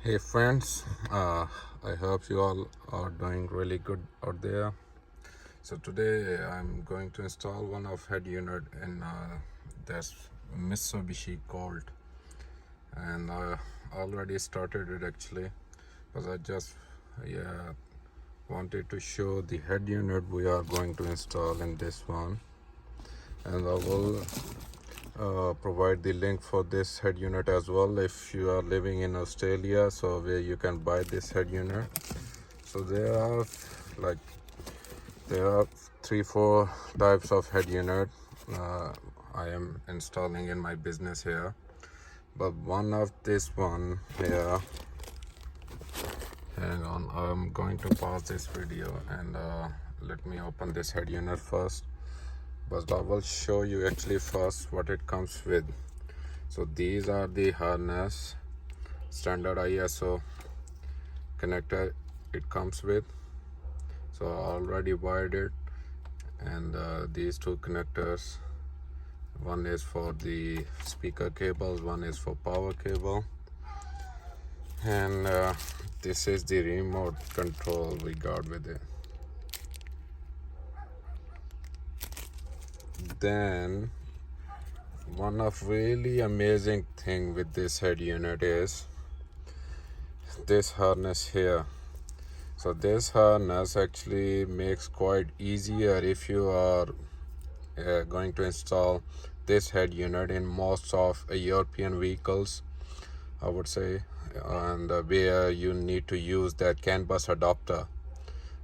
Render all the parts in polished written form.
Hey friends, I hope you all are doing really good out there. So today I'm going to install one of head unit in this Mitsubishi Colt, and I already started it actually because I just wanted to show the head unit we are going to install in this one, and I will provide the link for this head unit as well if you are living in Australia, so where you can buy this head unit. So like there are 3-4 types of head unit I am installing in my business here, but one of this one here, hang on, I'm going to pause this video and let me open this head unit first, but I will show you actually first what it comes with. So these are the harness, standard ISO connector it comes with. So I already wired it, and these two connectors, one is for the speaker cables, one is for power cable, and this is the remote control we got with it. Then one of really amazing thing with this head unit is this harness here. So this harness actually makes quite easier if you are going to install this head unit in most of European vehicles, I would say, and where you need to use that CAN bus adapter.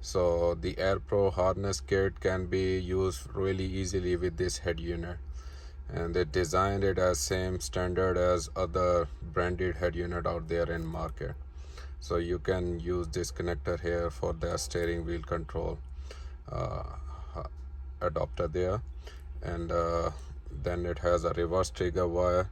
So the Air Pro harness kit can be used really easily with this head unit, and they designed it as same standard as other branded head unit out there in market. So you can use this connector here for the steering wheel control adapter there, and then it has a reverse trigger wire,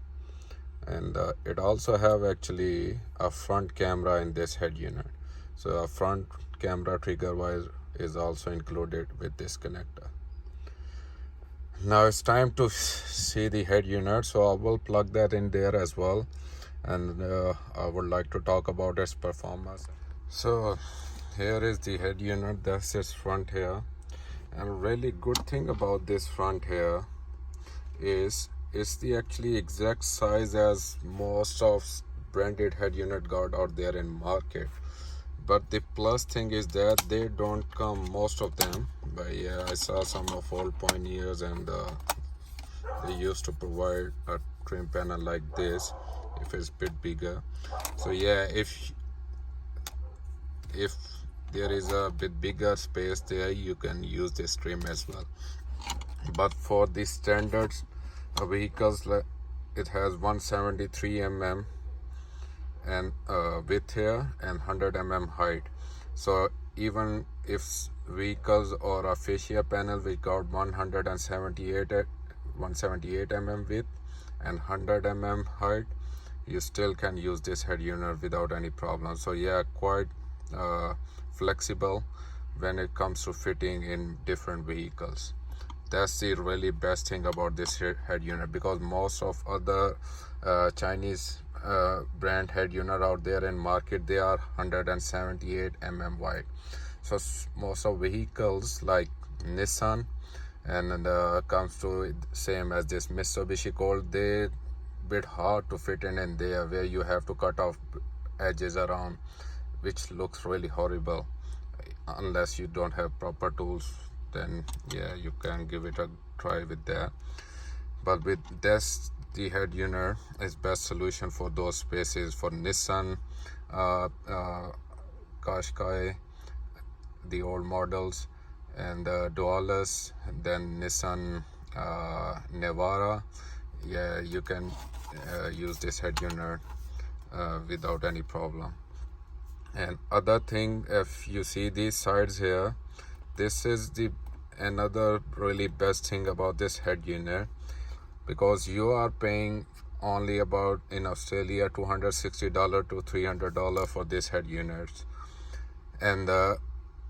and it also have actually a front camera in this head unit. So a front camera trigger wire is also included with this connector. Now it's time to see the head unit, so I will plug that in there as well, and I would like to talk about its performance. So here is the head unit, that's its front here, and a really good thing about this front here is it's the actually exact size as most of branded head unit got out there in market. But the plus thing is that they don't come, most of them, but yeah, I saw some of old pioneers, and they used to provide a trim panel like this if it's a bit bigger. So yeah, if there is a bit bigger space there, you can use this trim as well. But for the standard vehicles, it has 173 mm and width here and 100 mm height. So even if vehicles or a fascia panel we got 178 mm width and 100 mm height, you still can use this head unit without any problem. So yeah, quite flexible when it comes to fitting in different vehicles. That's the really best thing about this head unit, because most of other Chinese brand head unit out there in market, they are 178 mm wide. So most of vehicles like Nissan and comes to same as this Mitsubishi Colt, they bit hard to fit in there, where you have to cut off edges around, which looks really horrible. Unless you don't have proper tools, then yeah, you can give it a try with that. But with this, the head unit is best solution for those spaces. For Nissan Qashqai, the old models, and Dualis, then Nissan Navara, yeah, you can use this head unit without any problem. And other thing, if you see these sides here, this is the another really best thing about this head unit, because you are paying only about in Australia $260 to $300 for this head units, and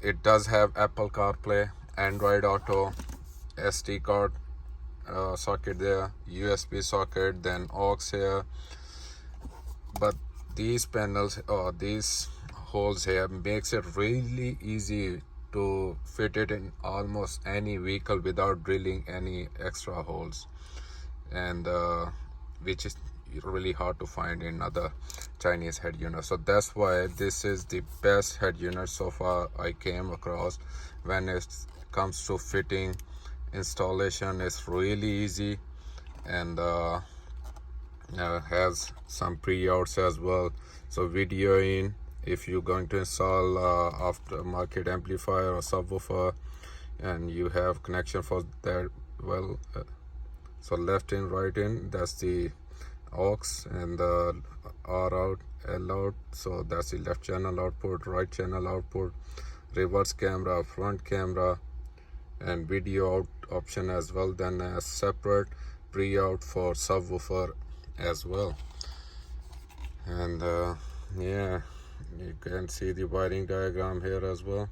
it does have Apple CarPlay, Android Auto, SD card socket there, USB socket, then aux here. But these panels or these holes here makes it really easy to fit it in almost any vehicle without drilling any extra holes, and which is really hard to find in other Chinese head units. So that's why this is the best head unit so far I came across. When it comes to fitting, installation is really easy, and has some pre-outs as well. So video in, if you're going to install aftermarket amplifier or subwoofer and you have connection for that, well, so left in, right in, that's the aux, and the R out, L out, so that's the left channel output, right channel output, reverse camera, front camera, and video out option as well. Then a separate pre-out for subwoofer as well. And yeah, you can see the wiring diagram here as well.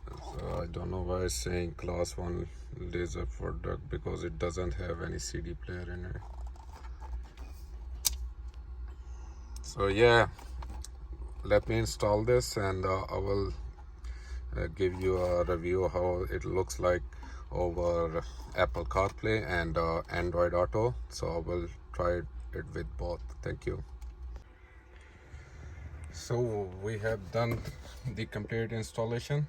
So I don't know why it's saying class 1 laser product, because it doesn't have any CD player in it. So yeah, let me install this, and I will give you a review how it looks like over Apple CarPlay and Android Auto. So I will try it with both. Thank you. So we have done the complete installation,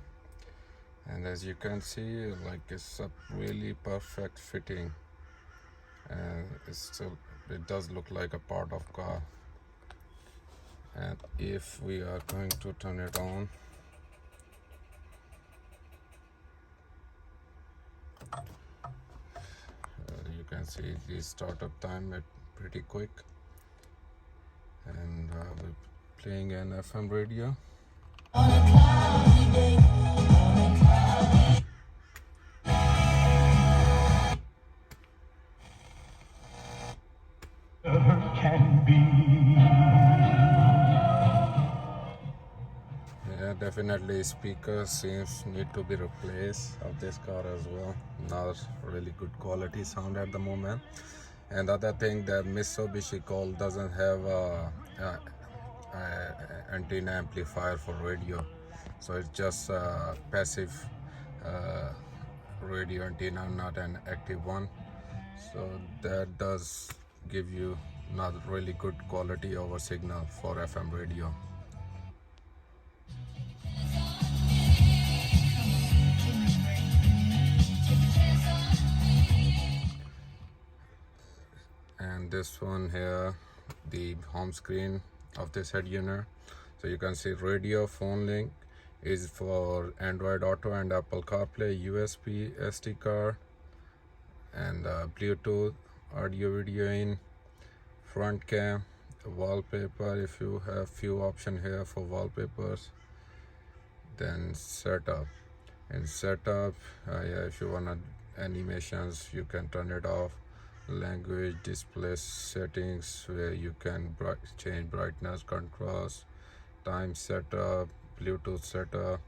and as you can see, like, it's a really perfect fitting, and it does look like a part of car. And if we are going to turn it on, you can see the startup time at pretty quick, and we're playing an FM radio. Can be. Yeah, definitely speakers seems need to be replaced of this car as well. Not really good quality sound at the moment. And other thing, that Mitsubishi Colt doesn't have a antenna amplifier for radio, so it's just a passive radio antenna, not an active one. So that does give you not really good quality over signal for FM radio. And this one here, the home screen of this head unit. So you can see radio, phone link is for Android Auto and Apple CarPlay, USB, SD card, and Bluetooth, audio video in, front cam, wallpaper, if you have few options here for wallpapers. Then setup, in setup, yeah, if you want animations, you can turn it off. Language, display settings, where you can change brightness, contrast, time setup, Bluetooth setup,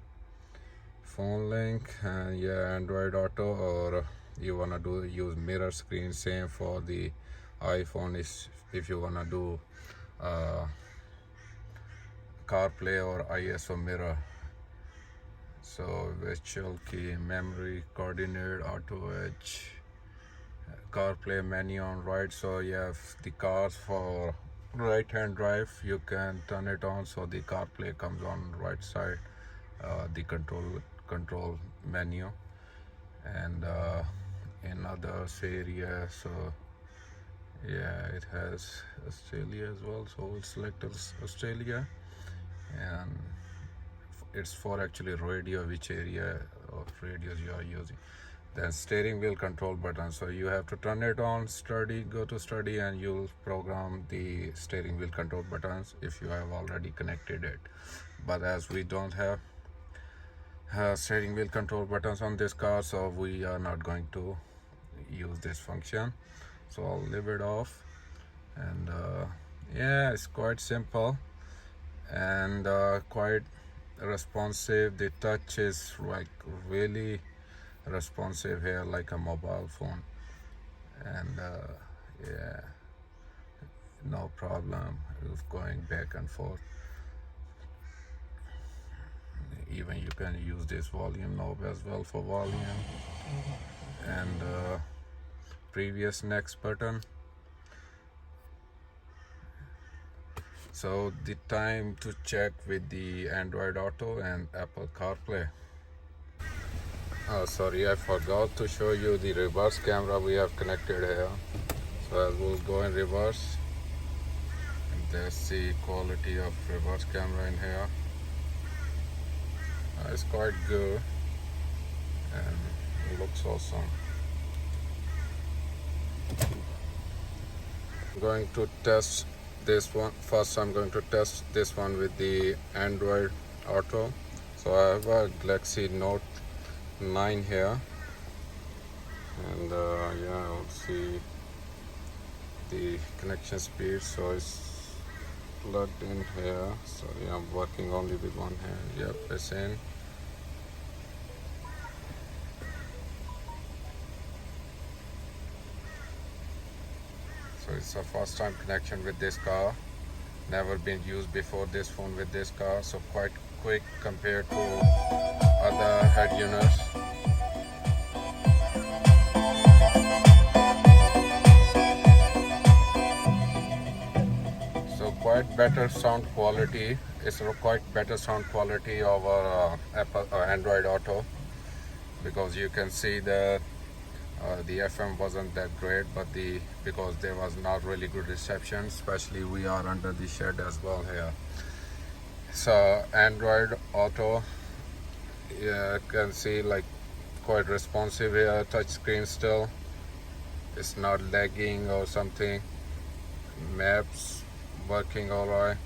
phone link, and yeah, Android Auto, or you wanna use mirror screen. Same for the iPhone, is if you wanna do CarPlay or ISO mirror. So virtual key, memory, coordinate, auto edge, CarPlay menu on right. So you have the cars for right hand drive, you can turn it on, so the CarPlay comes on right side, the control menu. And in other area, so yeah, it has Australia as well, so we'll select Australia, and it's for actually radio, which area of radios you are using. Then steering wheel control button, so you have to turn it on, go to study, and you'll program the steering wheel control buttons if you have already connected it. But as we don't have steering wheel control buttons on this car, so we are not going to use this function, so I'll leave it off. And yeah, it's quite simple and quite responsive. The touch is like really responsive here, like a mobile phone. And yeah, no problem of going back and forth. Even you can use this volume knob as well for volume, and previous next button. So the time to check with the Android Auto and Apple CarPlay. Oh, sorry, I forgot to show you the reverse camera we have connected here. So I will go in reverse, and that's the quality of reverse camera in here. It's quite good and it looks awesome. I'm going to test this one first. I'm going to test this one with the Android Auto. So I have a Galaxy Note 9 here, and yeah, I'll see the connection speed. So it's plugged in here. Sorry, I'm working only with one hand. Yep, it's in. So it's a first time connection with this car. Never been used before this phone with this car, so quite quick compared to other head units. So quite better sound quality. It's a quite better sound quality over Apple Android Auto, because you can see that the FM wasn't that great, but because there was not really good reception, especially we are under the shed as well here. So Android Auto, yeah, you can see like quite responsive here, touch screen still. It's not lagging or something. Maps working alright.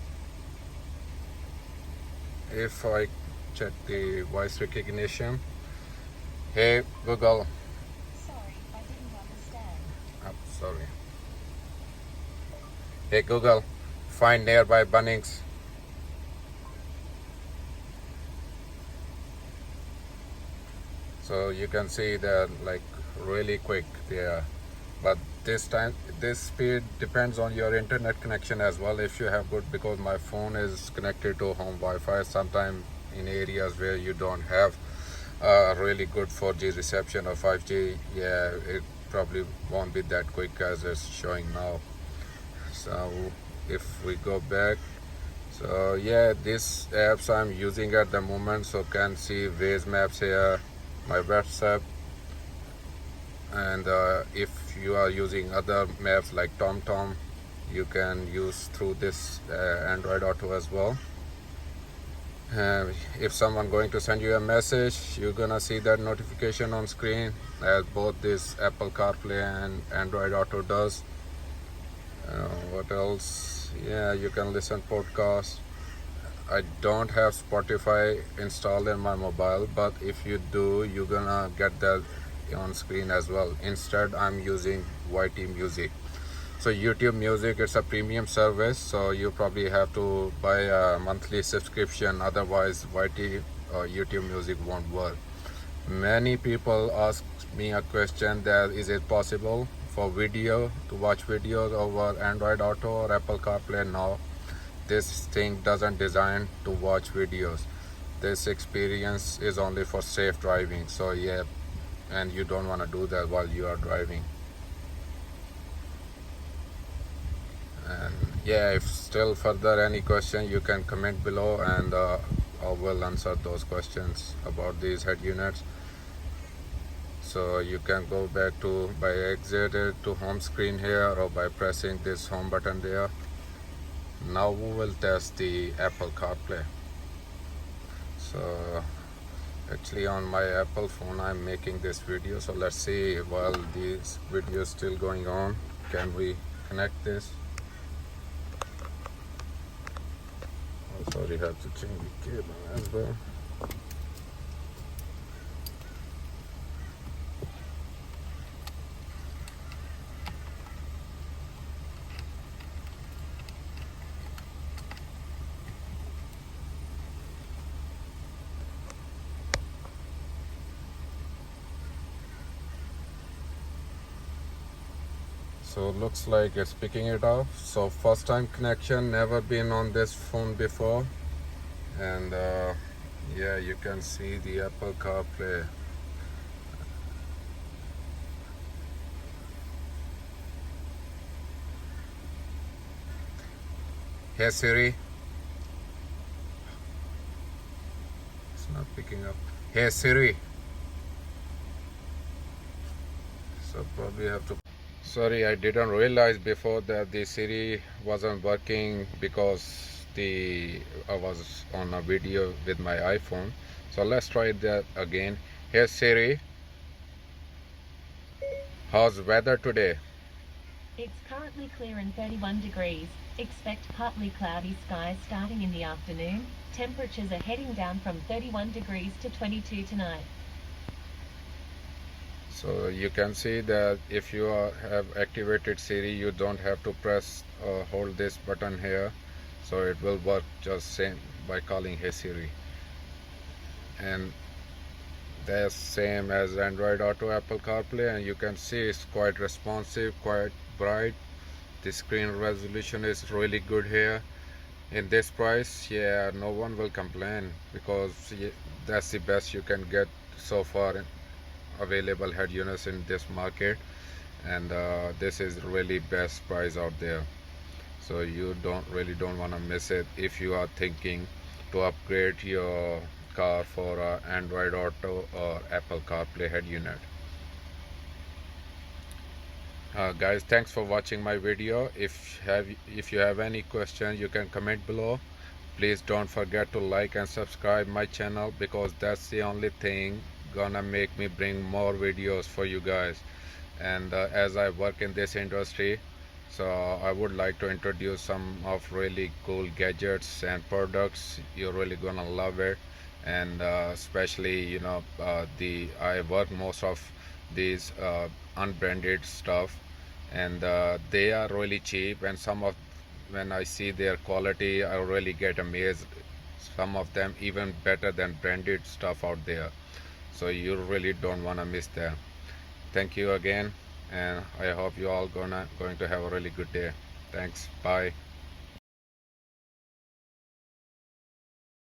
If I check the voice recognition, hey Google. Sorry, I didn't understand. Oh, sorry. Hey Google, find nearby Bunnings. So you can see that like really quick there, but this speed depends on your internet connection as well. If you have good, because my phone is connected to home Wi-Fi, sometime in areas where you don't have really good 4G reception or 5G, yeah, it probably won't be that quick as it's showing now. So if we go back, so yeah, these apps I'm using at the moment, so can see Waze maps here, my WhatsApp, and if you are using other maps like TomTom, you can use through this Android Auto as well. If someone going to send you a message, you're gonna see that notification on screen, as both this Apple CarPlay and Android Auto does. What else? Yeah, you can listen podcast. I don't have Spotify installed in my mobile, but if you do, you're gonna get that on screen as well. Instead, I'm using YT Music. So YouTube Music, it's a premium service, so you probably have to buy a monthly subscription, otherwise YT or YouTube Music won't work. Many people ask me a question that is it possible for video to watch videos over Android Auto or Apple CarPlay? No, this thing doesn't design to watch videos. This experience is only for safe driving. So yeah, and you don't want to do that while you are driving. And yeah, if still further any question, you can comment below, and I will answer those questions about these head units. So you can go back to by exited to home screen here, or by pressing this home button there. Now we will test the Apple CarPlay. So actually on my Apple phone I'm making this video, so let's see while this video is still going on, can we connect this? Oh, sorry, have to change the cable as well. So looks like it's picking it up. So first time connection, never been on this phone before, and yeah, you can see the Apple CarPlay. Hey Siri, it's not picking up. Hey Siri. So probably have to. Sorry, I didn't realize before that the Siri wasn't working because I was on a video with my iPhone. So let's try that again. Hey Siri, how's weather today? It's currently clear and 31 degrees. Expect partly cloudy skies starting in the afternoon. Temperatures are heading down from 31 degrees to 22 tonight. So you can see that if you have activated Siri, you don't have to press hold this button here. So it will work just same by calling Hey Siri. And that's same as Android Auto, Apple CarPlay, and you can see it's quite responsive, quite bright. The screen resolution is really good here. In this price, yeah, no one will complain because that's the best you can get so far available head units in this market, and this is really best price out there. So you don't want to miss it if you are thinking to upgrade your car for Android Auto or Apple CarPlay head unit. Guys, thanks for watching my video. If you have any questions, you can comment below. Please don't forget to like and subscribe my channel, because that's the only thing gonna make me bring more videos for you guys. And as I work in this industry, so I would like to introduce some of really cool gadgets and products. You're really gonna love it. And especially, I work most of these unbranded stuff, and they are really cheap, and some of when I see their quality, I really get amazed. Some of them even better than branded stuff out there. So you really don't want to miss them. Thank you again, and I hope you all going to have a really good day. Thanks. Bye.